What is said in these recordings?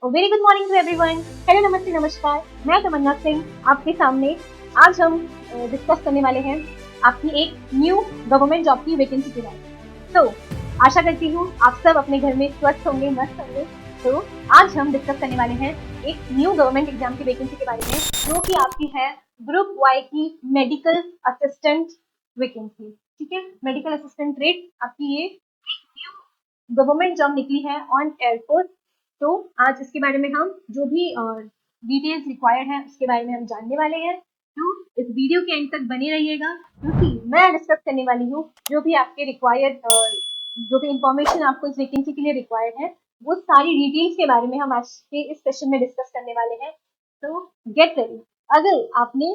Very good morning to everyone. Hello, नमस्ते, नमस्कार। मैं तमन्ना सिंह आपके सामने। आज हम डिस्कस करने वाले हैं आपकी एक न्यू गवर्नमेंट जॉब की वैकेंसी के बारे में। तो आशा करती हूँ आप सब अपने घर में स्वस्थ होंगे, मस्त होंगे। तो आज हम डिस्कस करने वाले हैं एक न्यू गवर्नमेंट एग्जाम की वैकेंसी के बारे में, जो कि आपकी है ग्रुप वाई की मेडिकल असिस्टेंट वैकेंसी। ठीक है, मेडिकल असिस्टेंट रेट आपकी ये गवर्नमेंट जॉब निकली है ऑन एयरपोर्ट। तो आज इसके बारे में हम जो भी डिटेल्स रिक्वायर्ड है उसके बारे में हम जानने वाले हैं। तो इस वीडियो के एंड तक बने रहिएगा, क्योंकि मैं डिस्कस करने वाली हूँ जो भी आपके रिक्वायर्ड जो भी इंफॉर्मेशन आपको इस वैकेंसी के लिए रिक्वायर्ड है, वो सारी डिटेल्स के बारे में हम आज के इस सेशन में डिस्कस करने वाले हैं। तो गेट रेडी। अगर आपने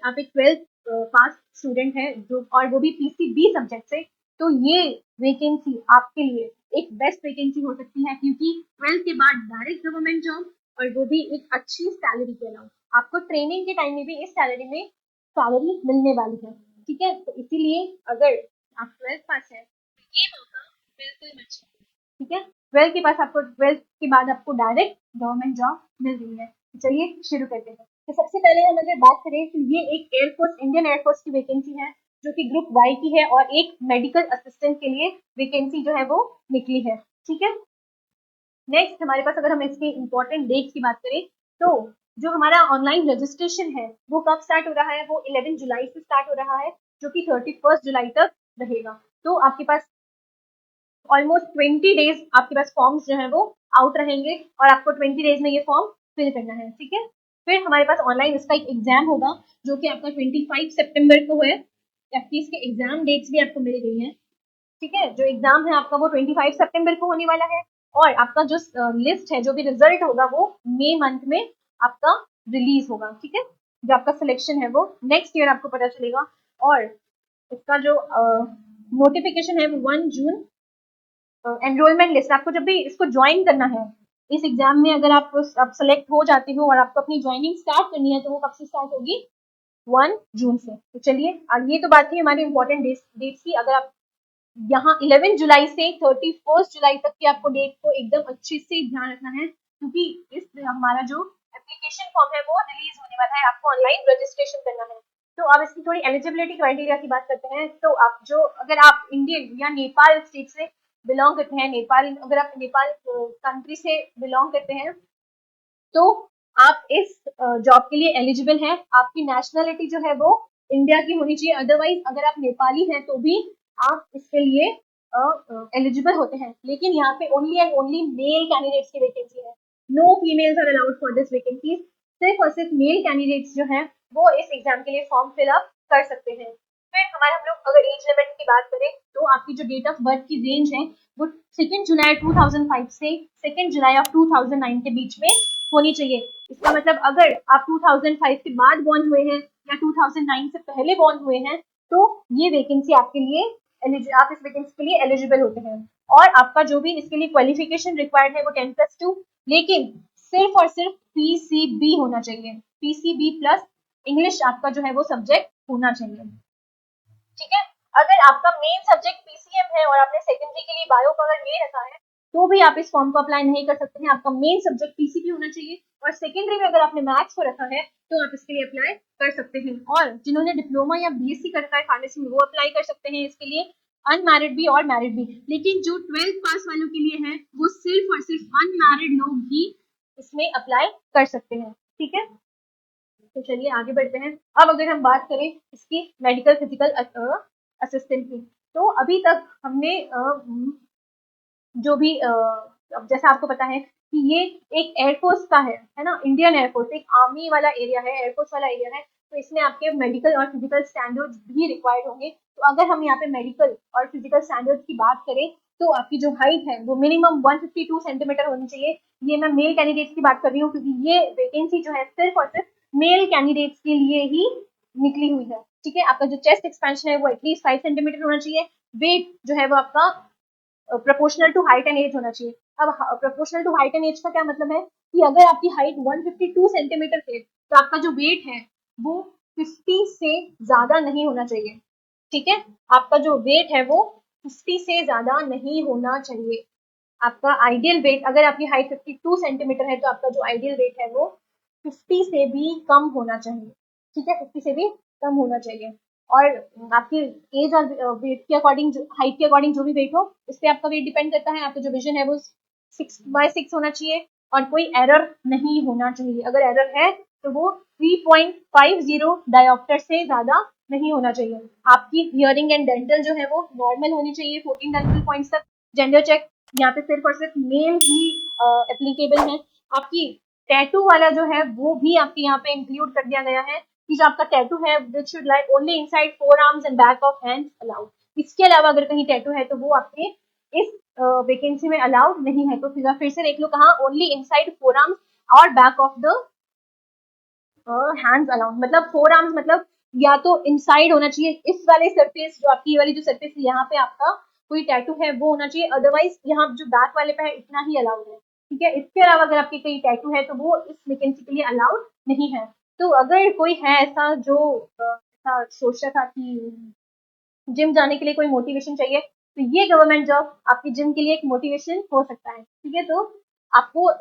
आप एक 12th पास स्टूडेंट है जो, और वो भी पीसीबी सब्जेक्ट से, तो ये वैकेंसी आपके लिए एक बेस्ट वैकेंसी हो सकती है, क्योंकि 12th के बाद डायरेक्ट गवर्नमेंट जॉब, और वो भी एक अच्छी सैलरी के अलावा आपको ट्रेनिंग के टाइम में भी इस सैलरी मिलने वाली है। ठीक है, तो इसीलिए अगर आप 12th पास है तो ये मौका बिल्कुल मत छोड़िए। ठीक है, 12th के बाद आपको डायरेक्ट गवर्नमेंट जॉब मिल रही है। तो चलिए शुरू करते हैं। तो सबसे पहले हम अगर बात करें तो ये एक एयरफोर्स, इंडियन एयरफोर्स की वैकेंसी है, जो कि ग्रुप वाई की है, और एक मेडिकल असिस्टेंट के लिए वैकेंसी जो है वो निकली है। ठीक है, नेक्स्ट हमारे पास अगर हम इसके इम्पोर्टेंट डेट्स की बात करें, तो जो हमारा ऑनलाइन रजिस्ट्रेशन है वो कब स्टार्ट हो रहा है, वो 11 जुलाई से स्टार्ट हो रहा है, जो कि 31 जुलाई तक रहेगा। तो आपके पास ऑलमोस्ट 20 डेज आपके पास फॉर्म्स जो है वो आउट रहेंगे, और आपको 20 डेज में ये फॉर्म फिल करना है। ठीक है, फिर हमारे पास ऑनलाइन इसका एक एग्जाम होगा, जो कि आपका 25 सितंबर को है। आपकी इसके एग्जाम डेट्स भी आपको मिल गई हैं। ठीक है, जो एग्जाम है आपका वो 25 सितंबर को होने वाला है, और आपका जो लिस्ट है, जो भी रिजल्ट होगा, वो मई मंथ में आपका रिलीज होगा। ठीक है, जो आपका सिलेक्शन है वो नेक्स्ट ईयर आपको पता चलेगा, और इसका जो नोटिफिकेशन है वो 1 जून। एनरोलमेंट लिस्ट आपको जब भी इसको ज्वाइन करना है, इस एग्जाम में अगर आप सेलेक्ट हो जाते हो और आपको अपनी ज्वाइनिंग स्टार्ट करनी है, तो वो कब से स्टार्ट होगी? 1 जून से। तो चलिए, ये तो बात थी हमारी इंपॉर्टेंट डेट्स की। अगर आप यहाँ 11 जुलाई से 31 जुलाई तक की आपको डेट को एकदम अच्छे से ध्यान रखना है, क्योंकि इस हमारा जो एप्लीकेशन फॉर्म है वो रिलीज होने वाला है, आपको ऑनलाइन रजिस्ट्रेशन करना है। तो अब इसकी थोड़ी एलिजिबिलिटी क्राइटेरिया की बात करते हैं। तो आप जो, अगर आप इंडियन या नेपाल स्टेट से बिलोंग करते हैं, अगर आप नेपाल कंट्री से बिलोंग करते हैं, तो आप इस जॉब के लिए एलिजिबल हैं। आपकी नेशनलिटी जो है वो इंडिया की होनी चाहिए, अदरवाइज अगर आप नेपाली हैं तो भी आप इसके लिए एलिजिबल होते हैं। लेकिन यहाँ पे only and only male candidates की वैकेंसी है। No females are allowed for this vacancy. सिर्फ और सिर्फ मेल कैंडिडेट्स जो हैं वो इस एग्जाम के लिए फॉर्म फिल अप कर सकते हैं। फिर हम लोग अगर एज लिमिट की बात करें, तो आपकी जो डेट ऑफ बर्थ की रेंज है वो 2 जुलाई 2005 से 2 जुलाई ऑफ 2009 के बीच में होनी चाहिए। इसका मतलब अगर आप 2005 के बाद बॉर्न हुए हैं या 2009 से पहले बॉर्न हुए हैं, तो ये वैकेंसी आपके लिए आप इस वैकेंसी के लिए एलिजिबल होते हैं। और आपका जो भी इसके लिए क्वालिफिकेशन रिक्वायर्ड है वो 10+2, लेकिन सिर्फ और सिर्फ पीसीबी होना चाहिए। पीसीबी प्लस इंग्लिश आपका जो है वो सब्जेक्ट होना चाहिए। ठीक है, अगर आपका मेन सब्जेक्ट पीसीएम है और आपने सेकेंडरी के लिए बायो का अगर ले रखा है, तो भी आप इस फॉर्म को अप्लाई नहीं कर सकते हैं। आपका मेन सब्जेक्ट पीसीबी होना चाहिए, और सेकेंडरी में अगर आपने मैथ्स को रखा है तो आप इसके लिए अप्लाई कर सकते हैं। और जिन्होंने डिप्लोमा या बीएससी कर रखा है फार्मेसी में, वो अप्लाई कर सकते हैं इसके लिए, अनमैरिड भी और मैरिड भी। लेकिन जो 12th पास वालों के लिए है, वो सिर्फ और सिर्फ अनमैरिड लोग ही इसमें अप्लाई कर सकते हैं। ठीक है, तो चलिए आगे बढ़ते हैं। अब अगर हम बात करें इसकी मेडिकल फिजिकल असिस्टेंट की, तो अभी तक हमने जो भी अब जैसा आपको पता है कि ये एक एयरफोर्स का है ना, इंडियन एयरफोर्स एक आर्मी वाला एरिया है, एयरफोर्स वाला एरिया है। तो इसमें आपके मेडिकल और फिजिकल स्टैंडर्ड्स भी रिक्वायर्ड होंगे। तो अगर हम यहाँ पे मेडिकल और फिजिकल स्टैंडर्ड्स की बात करें, तो आपकी जो हाइट है वो मिनिमम 152 सेंटीमीटर होनी चाहिए। ये मैं मेल कैंडिडेट्स की बात कर रही हूँ, क्योंकि ये वैकेंसी जो है सिर्फ और सिर्फ मेल कैंडिडेट्स के लिए ही निकली हुई है। ठीक है, आपका जो चेस्ट एक्सपेंशन है वो एटलीस्ट 5 सेंटीमीटर होना चाहिए। वेट जो है वो आपका proportional to height and age होना चाहिए। अब proportional to height and age का क्या मतलब है कि अगर आपकी हाइट 152 सेंटीमीटर है, तो आपका जो वेट है वो 50 से ज्यादा नहीं होना चाहिए। ठीक है, आपका जो वेट है वो 50 से ज्यादा नहीं होना चाहिए। आपका आइडियल वेट, अगर आपकी हाइट 52 सेंटीमीटर है तो आपका जो आइडियल वेट है वो 50 से भी कम होना चाहिए। ठीक है, 50 से भी कम होना चाहिए। और आपकी एज और वेट के अकॉर्डिंग, हाइट के अकॉर्डिंग जो भी वेट हो, इस पे आपका वेट डिपेंड करता है। आपका जो विजन है वो 6/6 होना चाहिए और कोई एरर नहीं होना चाहिए। अगर एरर है तो वो 3.50 डायोप्टर से ज्यादा नहीं होना चाहिए। आपकी हियरिंग एंड डेंटल जो है वो नॉर्मल होनी चाहिए 14 डेंटल पॉइंट्स तक। जेंडर चेक यहाँ पे सिर्फ और सिर्फ मेल ही एप्लीकेबल है। आपकी टैटू वाला जो है वो भी आपके यहाँ पे इंक्लूड कर दिया गया है कि जो आपका टैटू है which should lie only inside four arms and back of hands allowed. इसके अलावा अगर कहीं टैटू है तो वो आपके इस वैकेंसी में अलाउड नहीं है। तो फिर से देख लो कहाँ, ओनली इनसाइड फोर आर्म्स और back of the hands allowed. मतलब फोर आर्म्स मतलब या तो इनसाइड होना चाहिए इस वाले सरफेस, जो आपकी वाली जो सरफेस है यहाँ पे आपका कोई टैटू है वो होना चाहिए, अदरवाइज यहाँ जो बैक वाले पे है इतना ही अलाउड है। ठीक है, इसके अलावा अगर आपकी कहीं टैटू है तो वो इस वैकेंसी के लिए अलाउड नहीं है। तो अगर कोई है ऐसा जो ऐसा सोच रहा था कि जिम जाने के लिए कोई मोटिवेशन चाहिए, तो ये गवर्नमेंट जॉब आपकी जिम के लिए एक मोटिवेशन हो सकता है। ठीक है, तो आपको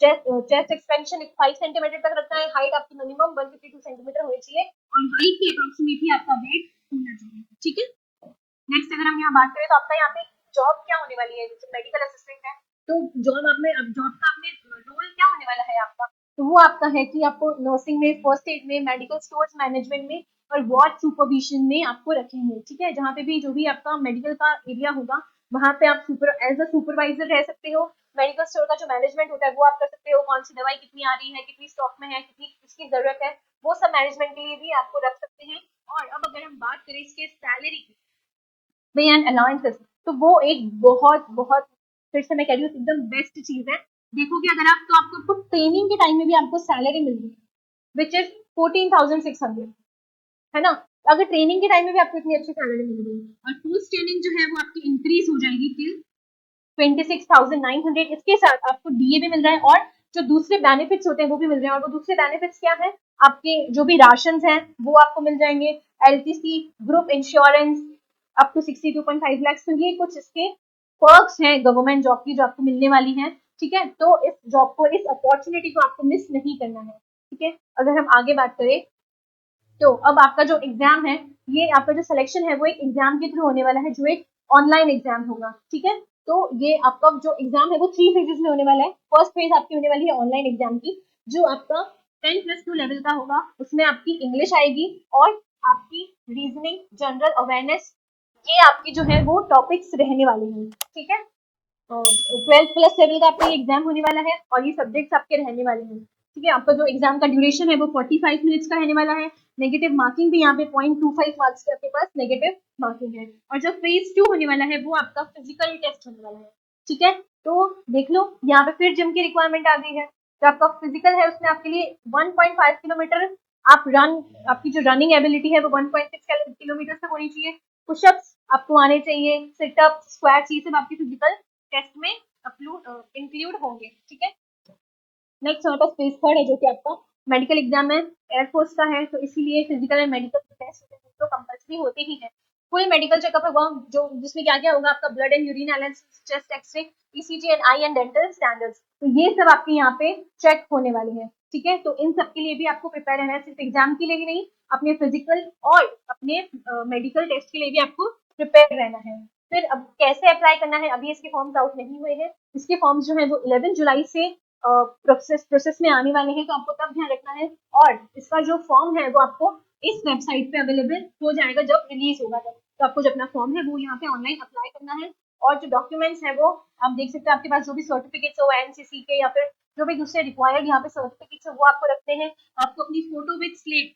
चेस्ट एक्सपेंशन 5 सेंटीमीटर तक रखना है, हाइट आपकी मिनिमम 152 सेंटीमीटर होनी चाहिए और हाइट के अप्रोक्सीमेटली आपका वेट होना चाहिए। ठीक है, नेक्स्ट अगर हम यहाँ बात करें तो आपका यहाँ पे जॉब क्या होने वाली है, जैसे मेडिकल असिस्टेंट है तो जॉब आप में, अब जॉब का आपने रोल क्या होने वाला है आपका, तो वो आपका है कि आपको नर्सिंग में, फर्स्ट एड में, मेडिकल स्टोर्स मैनेजमेंट में और वार्ड सुपरविजन में आपको रखेंगे। ठीक है, जहाँ पे भी जो भी आपका मेडिकल का एरिया होगा वहाँ पे आप एज अ सुपरवाइजर रह सकते हो। मेडिकल स्टोर का जो मैनेजमेंट होता है वो आप कर सकते हो, कौन सी दवाई कितनी आ रही है, कितनी स्टॉक में है, कितनी किसकी जरूरत है, वो सब मैनेजमेंट के लिए भी आपको रख सकते हैं। और अब अगर हम बात करें इसके सैलरी की, पे एंड अलाउंसेस, तो वो एक बहुत बहुत, फिर से मैं कह रही हूँ, एकदम बेस्ट चीज है। देखोगे अगर आप तो आपको ट्रेनिंग के टाइम में भी आपको सैलरी मिल रही है विच इज 14,600, है ना। अगर ट्रेनिंग के टाइम में भी आपको इतनी अच्छी सैलरी मिल रही है और पोस्ट ट्रेनिंग जो है वो आपकी इंक्रीज हो जाएगी टिल 26,900। इसके साथ आपको डीए भी मिल रहा है और जो दूसरे बेनिफिट्स होते हैं वो भी मिल रहे हैं। और वो दूसरे बेनिफिट्स क्या है, आपके जो भी राशन हैं वो आपको मिल जाएंगे, LTC, group insurance up to 62.5 lakh. तो ये कुछ इसके पर्क्स हैं गवर्नमेंट जॉब की जो आपको मिलने वाली हैं। ठीक है, तो इस जॉब को, इस अपॉर्चुनिटी को आपको मिस नहीं करना है। ठीक है, अगर हम आगे बात करें तो अब आपका जो एग्जाम है, ये आपका जो सिलेक्शन है वो एक एग्जाम के थ्रू होने वाला है जो एक ऑनलाइन एग्जाम होगा। ठीक है, तो ये आपका जो एग्जाम है वो 3 फेजेस में होने वाला है। फर्स्ट फेज आपकी होने वाली है ऑनलाइन एग्जाम की, जो आपका 10+2 लेवल का होगा। उसमें आपकी इंग्लिश आएगी और आपकी रीजनिंग, जनरल अवेयरनेस, ये आपकी जो है वो टॉपिक्स रहने वाले हैं। ठीक है, 12+ लेवल का आपका ये एग्जाम होने वाला है और ये सब्जेक्ट्स आपके रहने वाले हैं। ठीक है, आपका जो एग्जाम का ड्यूरेशन है वो 45 मिनट्स का रहने वाला है। नेगेटिव मार्किंग भी यहाँ पे 0.25 मार्क्स के आपके पास नेगेटिव मार्किंग है। और जो फेज 2 होने वाला है वो आपका फिजिकल टेस्ट होने वाला है। ठीक है, तो देख लो यहाँ पे फिर जिम की रिक्वायरमेंट आ गई है। जो आपका फिजिकल है उसमें आपके लिए 1.5 किलोमीटर आप रन, आपकी जो रनिंग एबिलिटी है वो 1.6 किलोमीटर तक होनी चाहिए। पुशअप्स आपको आने चाहिए, सिटअप, स्क्वाट्स, ये सब आपकी फिजिकल टेस्ट में इंक्लूड होंगे। ठीक है, नेक्स्ट हमारे पास फेज 3 है जो कि आपका मेडिकल एग्जाम है, एयरफोर्स का है, तो इसीलिए फिजिकल एंड मेडिकल टेस्ट तो कंपल्सरी होते ही है। कोई मेडिकल चेकअप होगा जो जिसमें क्या क्या होगा, आपका blood and urine analysis, chest X-ray, ECG and eye and dental standards, तो ये सब आपके यहाँ पे चेक होने वाले हैं। ठीक है, तो इन सब के लिए भी आपको प्रिपेयर रहना है, सिर्फ एग्जाम के लिए ही नहीं, अपने फिजिकल और अपने मेडिकल टेस्ट के लिए भी आपको प्रिपेयर रहना है। फिर अब कैसे अप्लाई करना है, अभी इसके फॉर्म्स आउट नहीं हुए हैं। इसके फॉर्म्स जो है वो 11 जुलाई से प्रोसेस में आने वाले हैं, तो आपको तब ध्यान रखना है। और इसका जो फॉर्म है वो आपको इस वेबसाइट पे अवेलेबल हो जाएगा जब रिलीज होगा तब। तो आपको जो अपना फॉर्म है वो यहाँ पे ऑनलाइन अप्लाई करना है। और जो डॉक्यूमेंट्स है वो आप देख सकते हैं, आपके पास जो भी सर्टिफिकेट्स हो एनसीसी के या फिर जो भी दूसरे रिक्वायर्ड यहाँ पे सर्टिफिकेट्स है वो आपको रखते हैं। आपको अपनी फोटो विद स्लेट,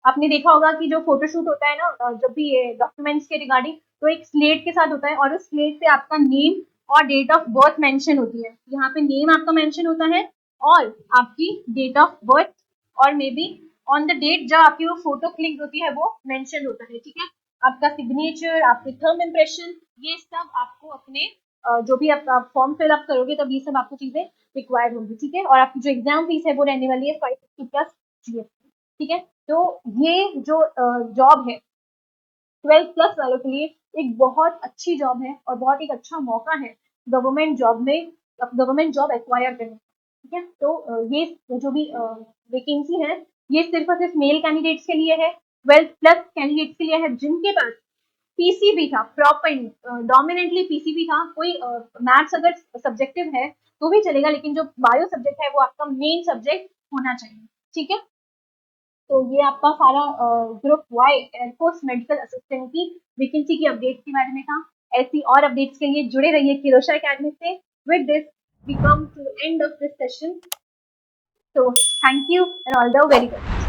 आपने देखा होगा कि जो फोटोशूट होता है ना, जब भी ये डॉक्यूमेंट्स के रिगार्डिंग, तो एक स्लेट के साथ होता है और उस स्लेट पे आपका नेम और डेट ऑफ बर्थ मेंशन होती है। यहाँ पे नेम आपका मेंशन होता है और आपकी डेट ऑफ बर्थ, और maybe on the date जब आपकी वो फोटो क्लिक होती है वो मेंशन होता है। ठीक है, आपका सिग्नेचर, आपके थंब इम्प्रेशन, ये सब आपको अपने जो भी आप फॉर्म फिल अप करोगे तब ये सब आपको चीजें रिक्वायर्ड होंगी। ठीक है, और आपकी जो एग्जाम फीस है वो रहने वाली है 550+ GST। ठीक है, तो ये जो जॉब है 12+ वालों के लिए एक बहुत अच्छी जॉब है और बहुत एक अच्छा मौका है गवर्नमेंट जॉब एक्वायर करने, ठीक है। तो ये जो भी वैकेंसी है ये सिर्फ और सिर्फ मेल कैंडिडेट्स के लिए है, 12+ कैंडिडेट्स के लिए है जिनके पास पीसीबी था, प्रॉपर डोमिनेंटली पीसीबी था। कोई मैथ्स अगर सब्जेक्टिव है तो भी चलेगा, लेकिन जो बायो सब्जेक्ट है वो आपका मेन सब्जेक्ट होना चाहिए, ठीक है। तो ये आपका सारा group Y air force medical assistant की वैकेंसी की अपडेट के बारे में था। ऐसी और अपडेट्स के लिए जुड़े रहिए किरोशा एकेडमी से। With this we come to end of this session, so thank you and all the very best.